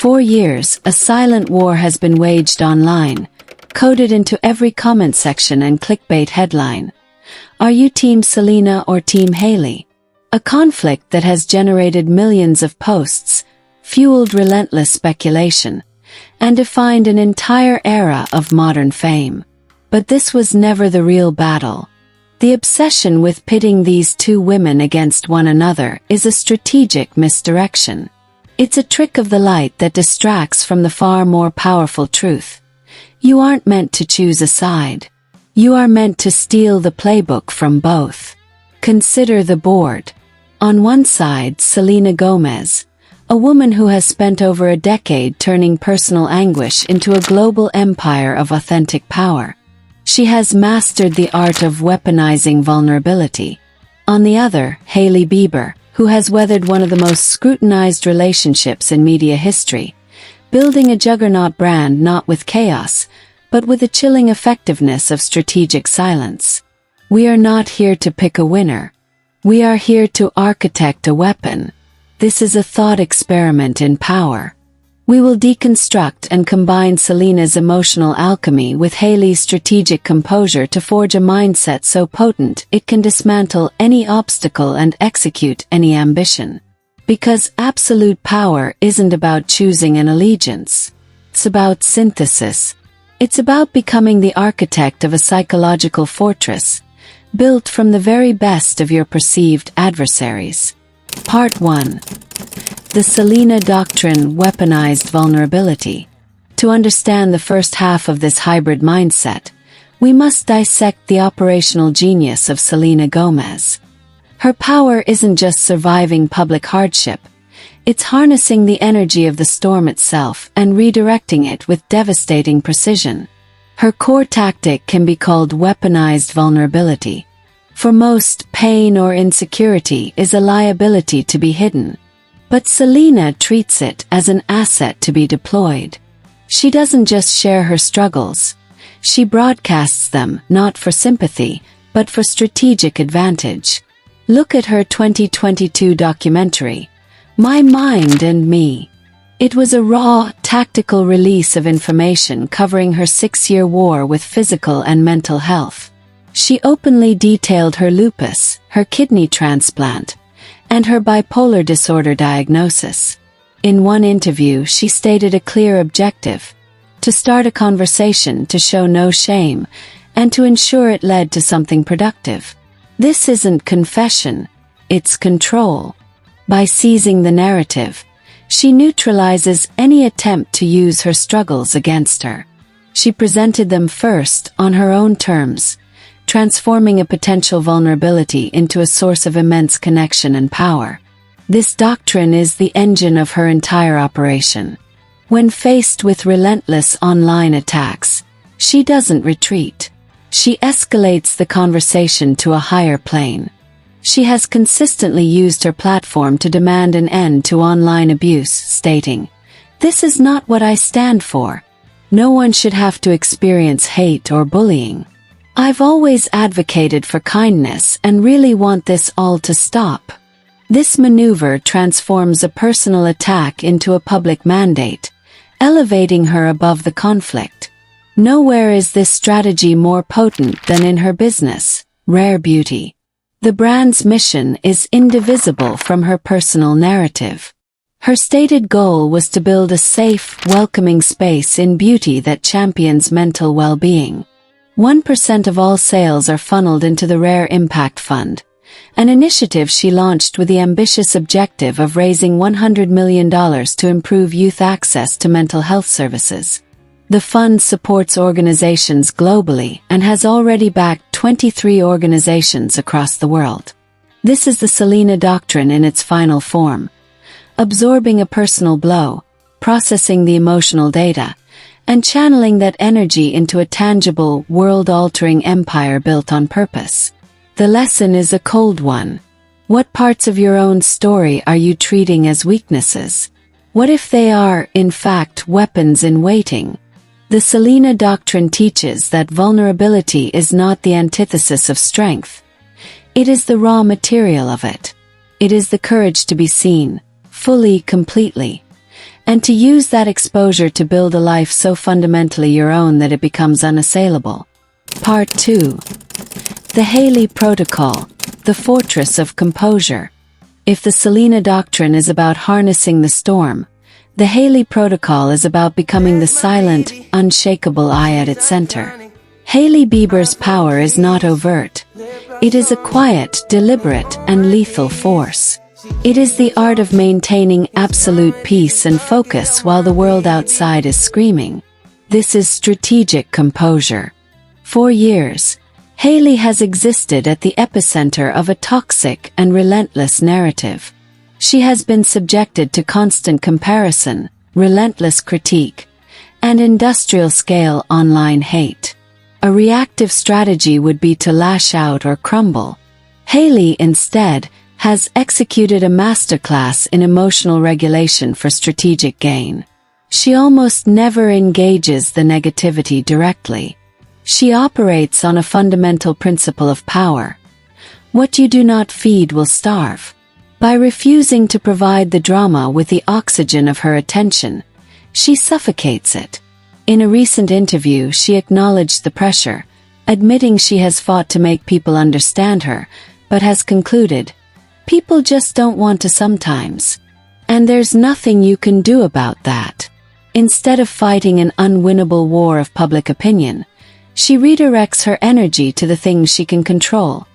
4 years, a silent war has been waged online, coded into every comment section and clickbait headline. Are you Team Selena or Team Hailey? A conflict that has generated millions of posts, fueled relentless speculation, and defined an entire era of modern fame. But this was never the real battle. The obsession with pitting these two women against one another is a strategic misdirection. It's a trick of the light that distracts from the far more powerful truth. You aren't meant to choose a side. You are meant to steal the playbook from both. Consider the board. On one side, Selena Gomez, a woman who has spent over a decade turning personal anguish into a global empire of authentic power. She has mastered the art of weaponizing vulnerability. On the other, Hailey Bieber, who has weathered one of the most scrutinized relationships in media history, building a juggernaut brand not with chaos, but with the chilling effectiveness of strategic silence. We are not here to pick a winner. We are here to architect a weapon. This is a thought experiment in power. We will deconstruct and combine Selena's emotional alchemy with Hailey's strategic composure to forge a mindset so potent it can dismantle any obstacle and execute any ambition. Because absolute power isn't about choosing an allegiance. It's about synthesis. It's about becoming the architect of a psychological fortress, built from the very best of your perceived adversaries. Part 1. The Selena Doctrine: Weaponized Vulnerability. To understand the first half of this hybrid mindset, we must dissect the operational genius of Selena Gomez. Her power isn't just surviving public hardship, it's harnessing the energy of the storm itself and redirecting it with devastating precision. Her core tactic can be called weaponized vulnerability. For most, pain or insecurity is a liability to be hidden. But Selena treats it as an asset to be deployed. She doesn't just share her struggles. She broadcasts them, not for sympathy, but for strategic advantage. Look at her 2022 documentary, My Mind and Me. It was a raw, tactical release of information covering her 6-year war with physical and mental health. She openly detailed her lupus, her kidney transplant, and her bipolar disorder diagnosis. In one interview, she stated a clear objective: to start a conversation, to show no shame, and to ensure it led to something productive. This isn't confession, it's control. By seizing the narrative, she neutralizes any attempt to use her struggles against her. She presented them first, on her own terms, transforming a potential vulnerability into a source of immense connection and power. This doctrine is the engine of her entire operation. When faced with relentless online attacks, she doesn't retreat. She escalates the conversation to a higher plane. She has consistently used her platform to demand an end to online abuse, stating, "This is not what I stand for. No one should have to experience hate or bullying. I've always advocated for kindness and really want this all to stop." This maneuver transforms a personal attack into a public mandate, elevating her above the conflict. Nowhere is this strategy more potent than in her business, Rare Beauty. The brand's mission is indivisible from her personal narrative. Her stated goal was to build a safe, welcoming space in beauty that champions mental well-being. 1% of all sales are funneled into the Rare Impact Fund, an initiative she launched with the ambitious objective of raising $100 million to improve youth access to mental health services. The fund supports organizations globally and has already backed 23 organizations across the world. This is the Selena Doctrine in its final form. Absorbing a personal blow, processing the emotional data, and channeling that energy into a tangible, world-altering empire built on purpose. The lesson is a cold one. What parts of your own story are you treating as weaknesses? What if they are, in fact, weapons in waiting? The Selena Doctrine teaches that vulnerability is not the antithesis of strength. It is the raw material of it. It is the courage to be seen, fully, completely, and to use that exposure to build a life so fundamentally your own that it becomes unassailable. Part 2. The Hailey Protocol, the Fortress of Composure. If the Selena doctrine is about harnessing the storm, the Hailey Protocol is about becoming the silent, unshakable eye at its center. Hailey Bieber's power is not overt. It is a quiet, deliberate, and lethal force. It is the art of maintaining absolute peace and focus while the world outside is screaming. This is strategic composure. For years, Hailey has existed at the epicenter of a toxic and relentless narrative. She has been subjected to constant comparison, relentless critique, and industrial-scale online hate. A reactive strategy would be to lash out or crumble. Hailey, instead, has executed a masterclass in emotional regulation for strategic gain. She almost never engages the negativity directly. She operates on a fundamental principle of power. What you do not feed will starve. By refusing to provide the drama with the oxygen of her attention, she suffocates it. In a recent interview, she acknowledged the pressure, admitting she has fought to make people understand her, but has concluded, "People just don't want to sometimes. And there's nothing you can do about that." Instead of fighting an unwinnable war of public opinion, she redirects her energy to the things she can control: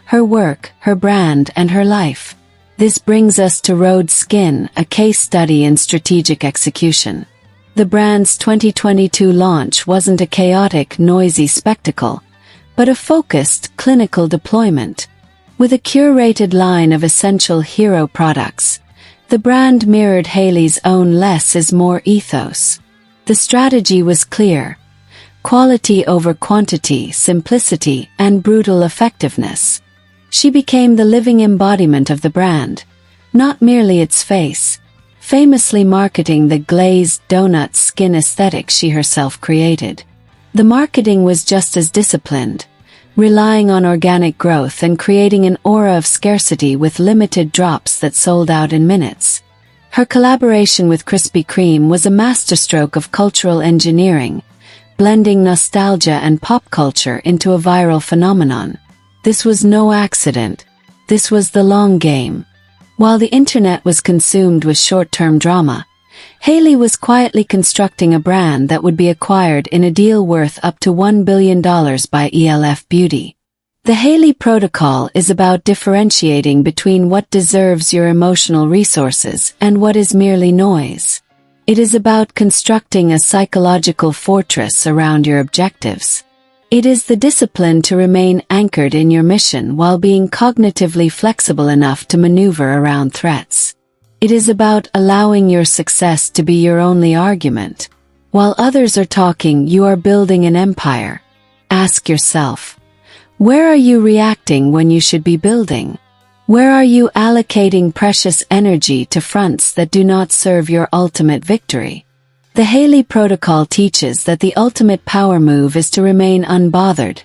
her work, her brand, and her life. This brings us to Rhode Skin, a case study in strategic execution. The brand's 2022 launch wasn't a chaotic, noisy spectacle, but a focused, clinical deployment. With a curated line of essential hero products, the brand mirrored Hailey's own less is more ethos. The strategy was clear: quality over quantity, simplicity, and brutal effectiveness. She became the living embodiment of the brand, not merely its face, famously marketing the glazed donut skin aesthetic she herself created. The marketing was just as disciplined, relying on organic growth and creating an aura of scarcity with limited drops that sold out in minutes. Her collaboration with Krispy Kreme was a masterstroke of cultural engineering, blending nostalgia and pop culture into a viral phenomenon. This was no accident. This was the long game. While the internet was consumed with short-term drama, Hailey was quietly constructing a brand that would be acquired in a deal worth up to $1 billion by ELF Beauty. The Hailey Protocol is about differentiating between what deserves your emotional resources and what is merely noise. It is about constructing a psychological fortress around your objectives. It is the discipline to remain anchored in your mission while being cognitively flexible enough to maneuver around threats. It is about allowing your success to be your only argument. While others are talking, you are building an empire. Ask yourself, where are you reacting when you should be building? Where are you allocating precious energy to fronts that do not serve your ultimate victory? The Hailey Protocol teaches that the ultimate power move is to remain unbothered,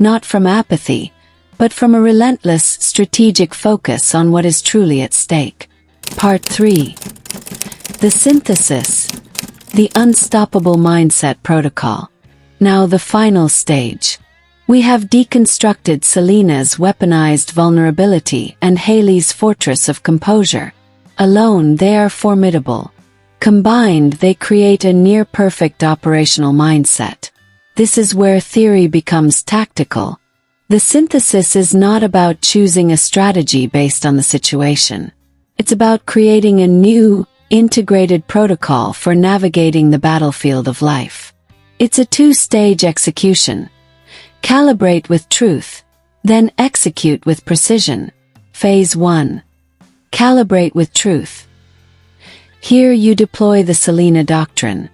not from apathy, but from a relentless, strategic focus on what is truly at stake. Part 3. The Synthesis, the Unstoppable Mindset Protocol. Now the final stage. We have deconstructed Selena's weaponized vulnerability and Hailey's fortress of composure. Alone, they are formidable. Combined, they create a near-perfect operational mindset. This is where theory becomes tactical. The synthesis is not about choosing a strategy based on the situation. It's about creating a new, integrated protocol for navigating the battlefield of life. It's a two-stage execution. Calibrate with truth, then execute with precision. Phase 1. Calibrate with truth. Here you deploy the Selena doctrine.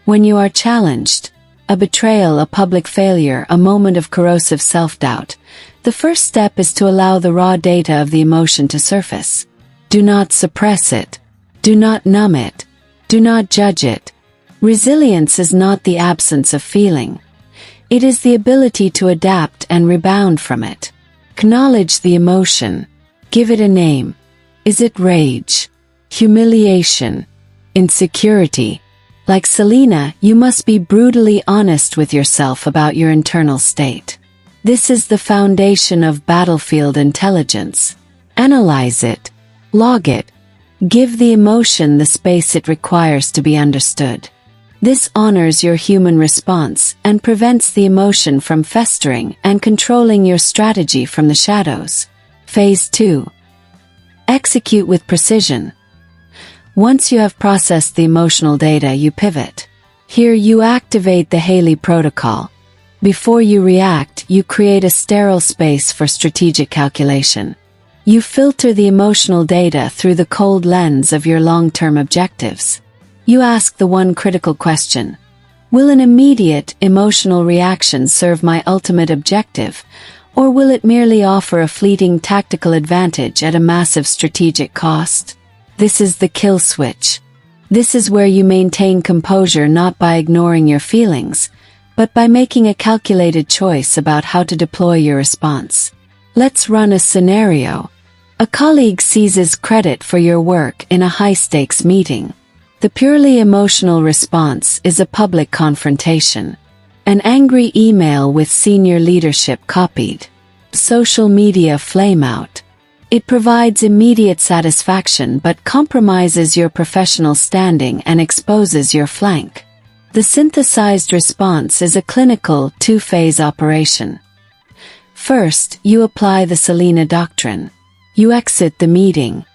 When you are challenged, a betrayal, a public failure, a moment of corrosive self-doubt, the first step is to allow the raw data of the emotion to surface. Do not suppress it. Do not numb it. Do not judge it. Resilience is not the absence of feeling. It is the ability to adapt and rebound from it. Acknowledge the emotion. Give it a name. Is it rage? Humiliation? Insecurity. Like Selena, you must be brutally honest with yourself about your internal state. This is the foundation of battlefield intelligence. Analyze it. Log it. Give the emotion the space it requires to be understood. This honors your human response and prevents the emotion from festering and controlling your strategy from the shadows. Phase 2. Execute with precision. Once you have processed the emotional data, you pivot. Here you activate the Hailey protocol. Before you react, you create a sterile space for strategic calculation. You filter the emotional data through the cold lens of your long-term objectives. You ask the one critical question: will an immediate emotional reaction serve my ultimate objective, or will it merely offer a fleeting tactical advantage at a massive strategic cost? This is the kill switch. This is where you maintain composure not by ignoring your feelings, but by making a calculated choice about how to deploy your response. Let's run a scenario. A colleague seizes credit for your work in a high-stakes meeting. The purely emotional response is a public confrontation. An angry email with senior leadership copied. Social media flameout. It provides immediate satisfaction but compromises your professional standing and exposes your flank. The synthesized response is a clinical, two-phase operation. First, you apply the Selena doctrine. You exit the meeting.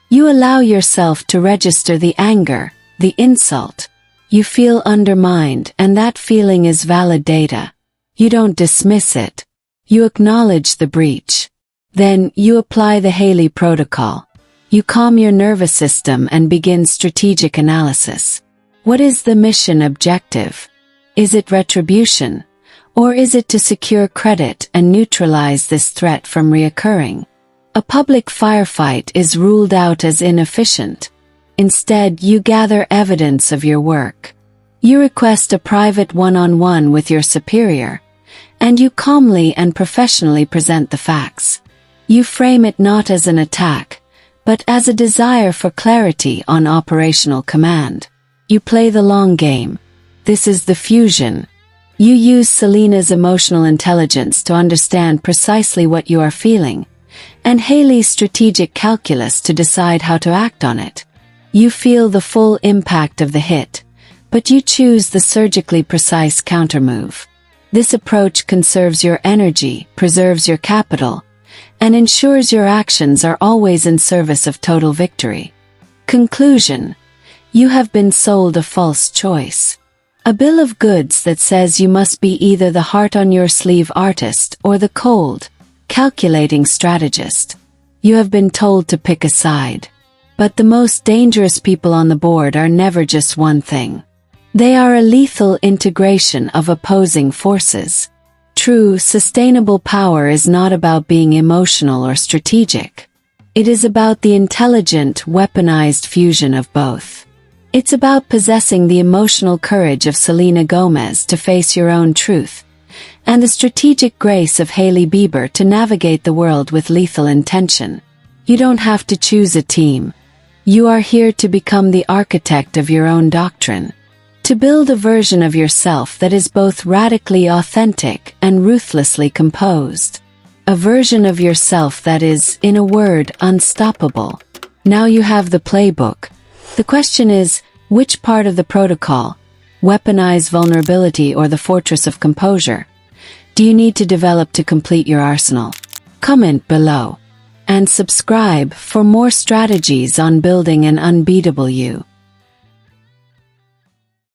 You allow yourself to register the anger, the insult. You feel undermined, and that feeling is valid data. You don't dismiss it. You acknowledge the breach. Then, you apply the Hailey protocol. You calm your nervous system and begin strategic analysis. What is the mission objective? Is it retribution? Or is it to secure credit and neutralize this threat from reoccurring? A public firefight is ruled out as inefficient. Instead, you gather evidence of your work. You request a private one-on-one with your superior, and you calmly and professionally present the facts. You frame it not as an attack, but as a desire for clarity on operational command. You play the long game. This is the fusion. You use Selena's emotional intelligence to understand precisely what you are feeling, and Hailey's strategic calculus to decide how to act on it. You feel the full impact of the hit, but you choose the surgically precise countermove. This approach conserves your energy, preserves your capital, and ensures your actions are always in service of total victory. Conclusion: you have been sold a false choice. A bill of goods that says you must be either the heart-on-your-sleeve artist or the cold, calculating strategist. You have been told to pick a side. But the most dangerous people on the board are never just one thing. They are a lethal integration of opposing forces. True, sustainable power is not about being emotional or strategic. It is about the intelligent, weaponized fusion of both. It's about possessing the emotional courage of Selena Gomez to face your own truth, and the strategic grace of Hailey Bieber to navigate the world with lethal intention. You don't have to choose a team. You are here to become the architect of your own doctrine. To build a version of yourself that is both radically authentic and ruthlessly composed. A version of yourself that is, in a word, unstoppable. Now you have the playbook. The question is, which part of the protocol, weaponized vulnerability or the fortress of composure, do you need to develop to complete your arsenal? Comment below. And subscribe for more strategies on building an unbeatable you.